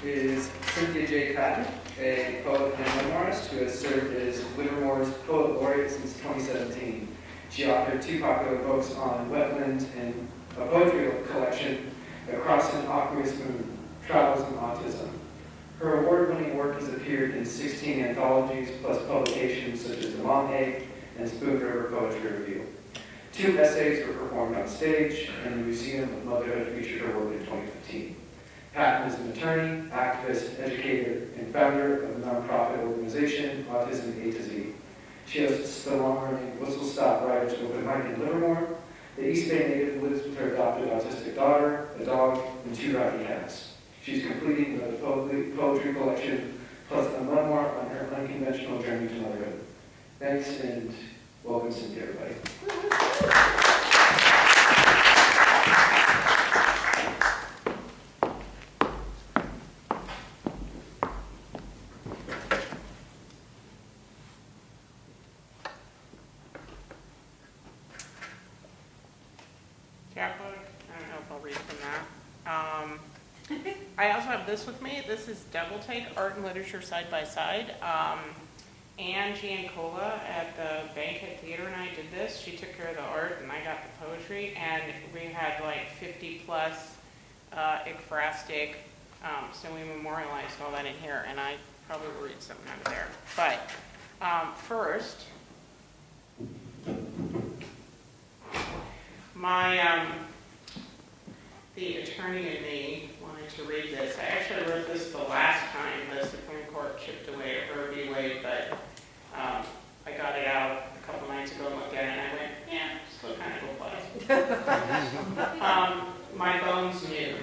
is Cynthia J. Patton, a poet and memoirist who has served as Livermore's Poet Laureate since 2017. She authored 2 popular books on wetland and a poetry collection, Across an Aqueous Moon, Travels in Autism. Her award-winning work has appeared in 16 anthologies, plus publications such as The Mom Egg and Spoon River Poetry Review. 2 essays were performed on stage, and the Museum of Motherhood featured her work in 2015. Patton is an attorney, activist, educator, and founder of the nonprofit organization Autism A to Z. She hosts the long-running Whistle Stop Writers Open Mic in Livermore. The East Bay native lives with her adopted autistic daughter, a dog, and 2 rowdy cats. She's completing another poetry collection, plus a memoir on her unconventional journey to motherhood. Thanks, and welcome, Cynthia, everybody. Chapbook. I don't know if I'll read from that. I also have this with me. This is Double Take, Art and Literature Side by Side. Anne Giancola at the Bankhead Theater and I did this. She took care of the art and I got the poetry, and we had like 50 plus ekphrastic, so we memorialized all that in here, and I probably will read something out of there. But first, the attorney in me wanted to read this. I actually wrote this the last time the Supreme Court chipped away at Roe v. Wade, but I got it out a couple nights ago and looked at it, and I went, yeah, still kind of applies. My bones knew.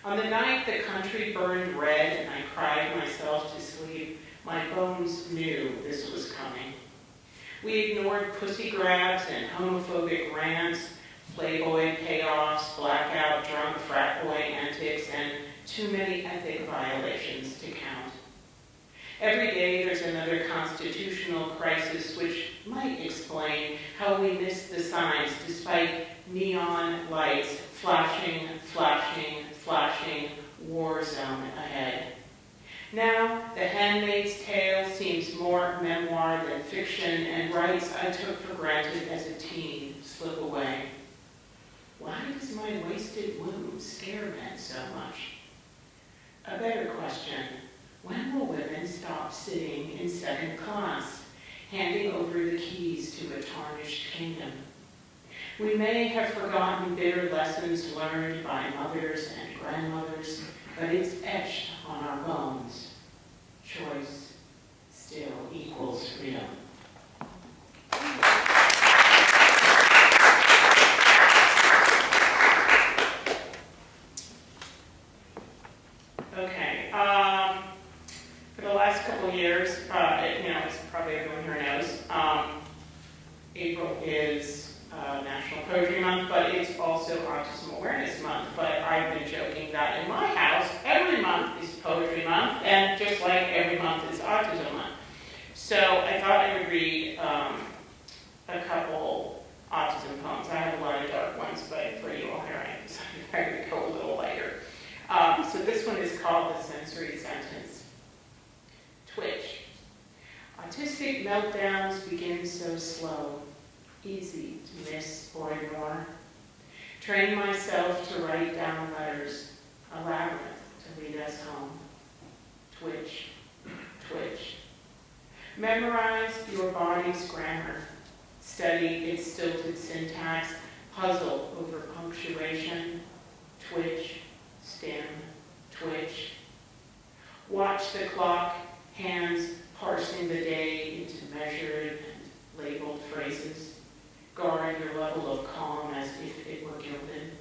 On the night the country burned red and I cried myself to sleep, my bones knew this was coming. We ignored pussy grabs and homophobic rants, Playboy payoffs, blackout, drunk frat boy antics, and too many ethic violations to count. Every day there's another constitutional crisis which might explain how we miss the signs despite neon lights flashing, flashing, flashing, war zone ahead. Now, The Handmaid's Tale seems more memoir than fiction, and rights I took for granted as a teen slip away. Why does my wasted womb scare men so much? A better question, when will women stop sitting in second class, handing over the keys to a tarnished kingdom? We may have forgotten bitter lessons learned by mothers and grandmothers, but it's etched on our bones. Choice still equals freedom. Okay. For the last couple of years, as probably everyone here knows, April is National Poetry Month, but it's also Autism Awareness Month. But I've been joking that in my house, every month is Poetry Month, and just like every month is Autism Month. So I thought I would read a couple autism poems. I have a lot of dark ones, but for you all here, I decided to go a little lighter. So this one is called The Sensory Sentence. Twitch. Autistic meltdowns begin so slow, easy to miss or ignore. Train myself to write down letters, a labyrinth to lead us home. Twitch, twitch. Memorize your body's grammar. Study its stilted syntax. Puzzle over punctuation. Twitch, stim, twitch. Watch the clock, hands parsing the day into measured and labeled phrases. Guard your level of calm as if it were gilded.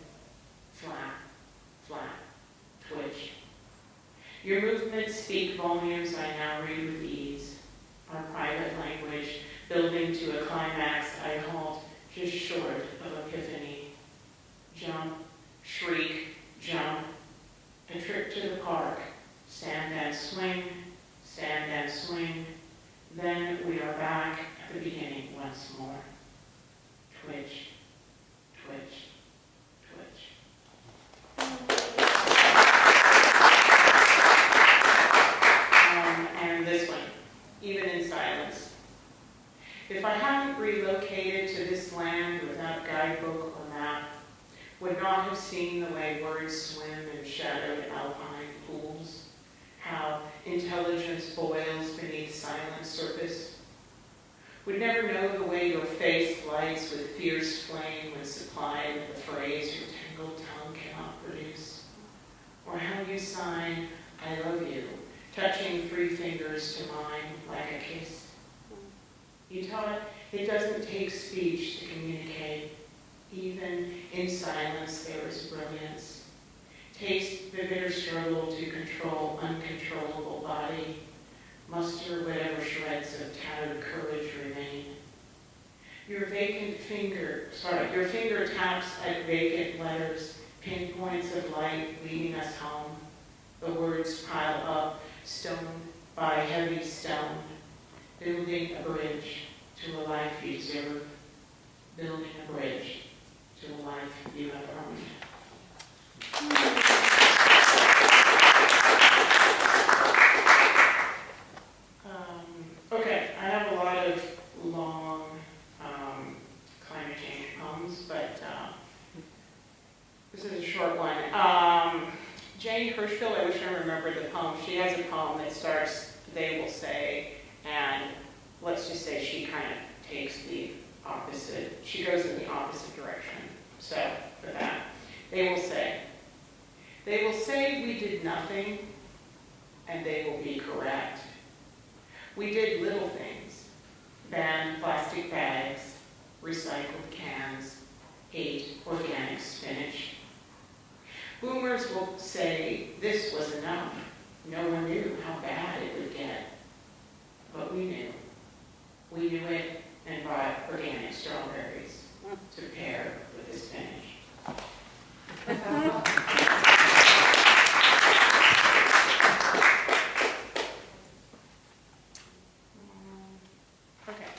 Flat, flat, twitch. Your movements speak volumes I now read with ease. Our private language, building to a climax, I halt just short of epiphany. Jump, shriek, jump. A trip to the park. Stand and swing, stand and swing. Then we are back at the beginning once more. Twitch, twitch, twitch. my words swim in shadowed alpine pools, how intelligence boils beneath silent surface. Would never know the way your face lights with fierce flame when supplied with the phrase your tangled tongue cannot produce, or how you sign, I love you, touching 3 fingers to mine like a kiss. You taught it doesn't take speech to communicate. Even in silence there is brilliance. Taste the bitter struggle to control uncontrollable body. Muster whatever shreds of tattered courage remain. Your finger taps at vacant letters, pinpoints of light leading us home. The words pile up, stone by heavy stone, building a bridge to a life you deserve, building a bridge to a life you have earned. Okay, I have a lot of long climate change poems, but this is a short one. Jane Hirschfeld, I wish I remembered the poem. She has a poem that starts, they will say, and let's just say she kind of takes the opposite, she goes in the opposite direction. So, for that, they will say we did nothing, and they will be correct. We did little things, banned plastic bags, recycled cans, ate organic spinach. Boomers will say this was enough. No one knew how bad it would get. But we knew. We knew it and bought organic strawberries to pair with the spinach. Okay.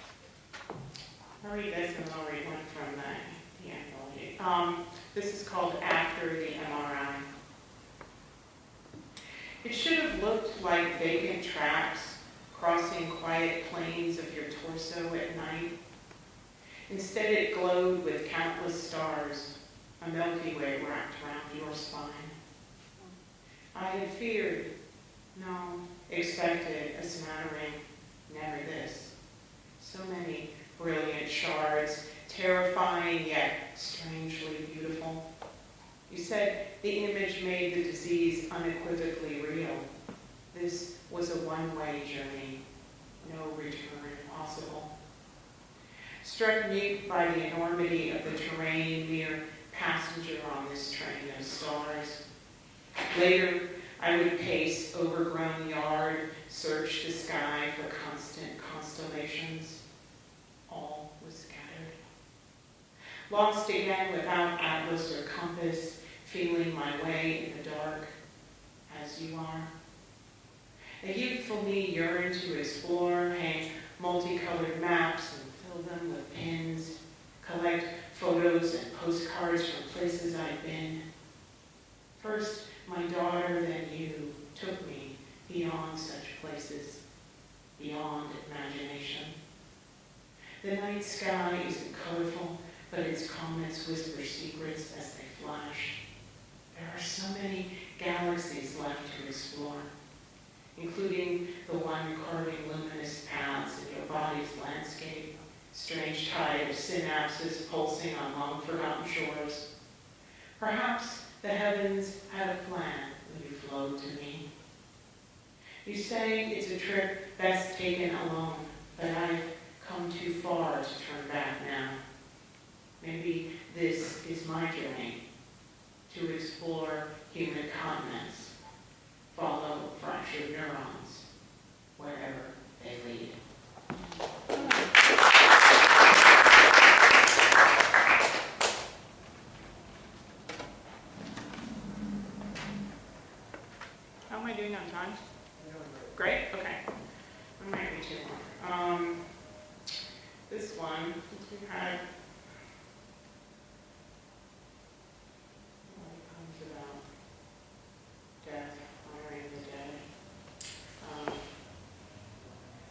I'll read this and then I'll read one from the anthology. This is called After the MRI. It should have looked like vacant tracks crossing quiet plains of your torso at night. Instead, it glowed with countless stars, a Milky Way wrapped around your spine. I had feared, no, expected a smattering, never this. So many brilliant shards, terrifying yet strangely beautiful. You said the image made the disease unequivocally real. This was a one-way journey, no return possible. Struck mute by the enormity of the terrain, mere passenger on this train of stars. Later, I would pace overgrown yard, search the sky for constant constellations. All was scattered. Lost again without atlas or compass, feeling my way in the dark, as you are. A youthful me yearned to explore, hang multicolored maps and fill them with pins, collect photos and postcards from places I'd been. First, my daughter, then you, took me beyond such places, beyond imagination. The night sky isn't colorful, but its comets whisper secrets as they flash. There are so many galaxies left to explore, including the one carving luminous paths in your body's landscape, strange tide of synapses pulsing on long-forgotten shores. Perhaps the heavens had a plan when you flowed to me. You say it's a trip best taken alone, but I've come too far to turn back now. Maybe this is my journey, to explore human continents, follow fractured neurons, wherever they lead. How am I doing on time? Great, okay. I might read two more. This one, we had poems about death, honoring the dead.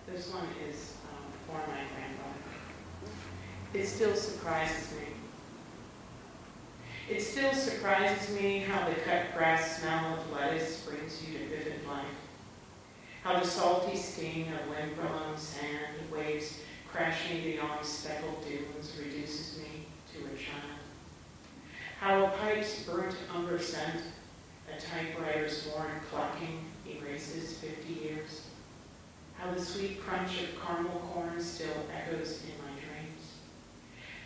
This one is for my grandmother. It still surprises me. It still surprises me how the cut grass smell of lettuce brings you to vivid life. How the salty sting of wind-blown sand waves crashing beyond speckled dunes reduces me to a child. How a pipe's burnt umber scent, a typewriter's worn clucking erases 50 years. How the sweet crunch of caramel corn still echoes in my dreams.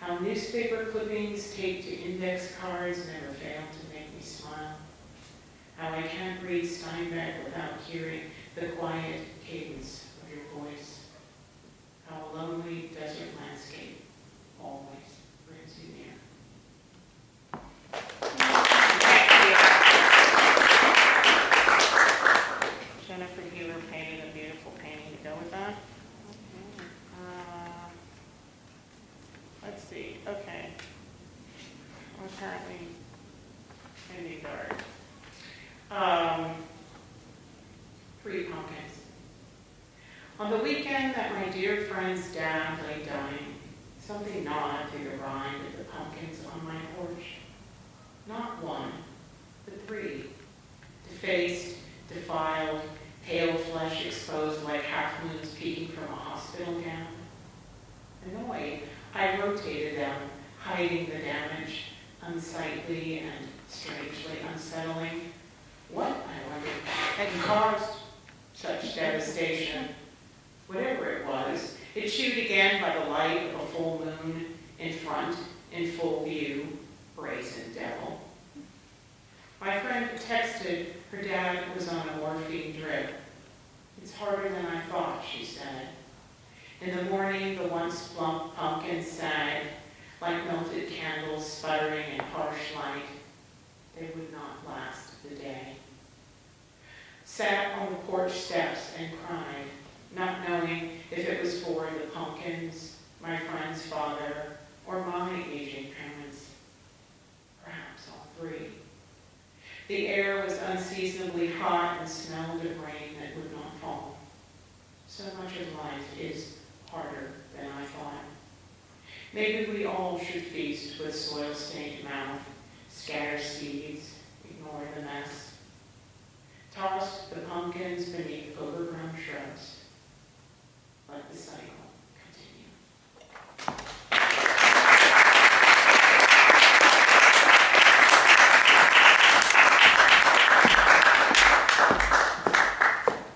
How newspaper clippings taped to index cards never fail to make me smile. How I can't read Steinbeck without hearing the quiet cadence of your voice. How a lonely desert landscape always brings you near. Jennifer Healer painted a beautiful painting to go with that. Let's see, okay. I'm currently in the yard. 3 pumpkins. On the weekend that my dear friend's dad lay dying, something gnawed through the rind of the pumpkins on my porch. Not 1, but 3. Defaced, defiled, pale flesh exposed like half-moons peeking from a hospital gown. Annoyed, I rotated them, hiding the damage, unsightly and strangely unsettling. What, I wondered, had caused such devastation? Whatever it was, it chewed again by the light of a full moon in front, in full view, brazen devil. My friend texted her dad was on a morphine drip. It's harder than I thought, she said. In the morning, the once plump pumpkins sagged, like melted candles sputtering in harsh light. They would not last the day. Sat on the porch steps and cried, not knowing if it was for the pumpkins, my friend's father, or my aging parents. Perhaps all 3. The air was unseasonably hot and smelled of rain that would not fall. So much of life is harder than I thought. Maybe we all should feast with soil-stained mouth, scatter seeds, ignore the